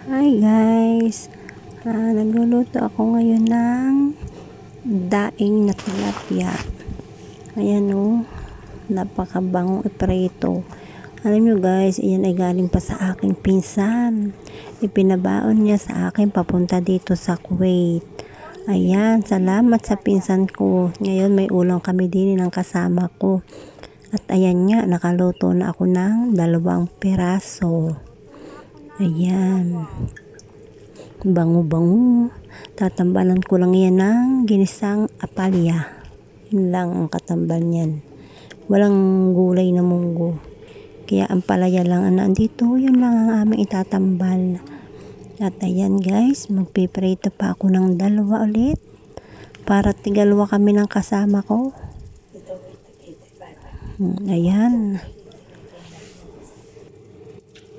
Hi guys, nagluluto ako ngayon ng daing na tilapia. Ayan napakabangong iprito. Alam nyo guys, iyan ay galing pa sa aking pinsan. Ipinabaon niya sa akin papunta dito sa Kuwait. Ayan, salamat sa pinsan ko. Ngayon may ulam kami din ng kasama ko. At ayan nga, nakaluto na ako ng 2 piraso. Ayan. Bango-bango. Tatambalan ko lang yan ng ginisang apalya. Yun lang ang katambal niyan. Walang gulay na munggo. Kaya ang palaya lang ang nandito. Yun lang ang aming itatambal. At ayan guys, magpiprito pa ako ng 2 ulit. Para tigalawa kami ng kasama ko. Ayan.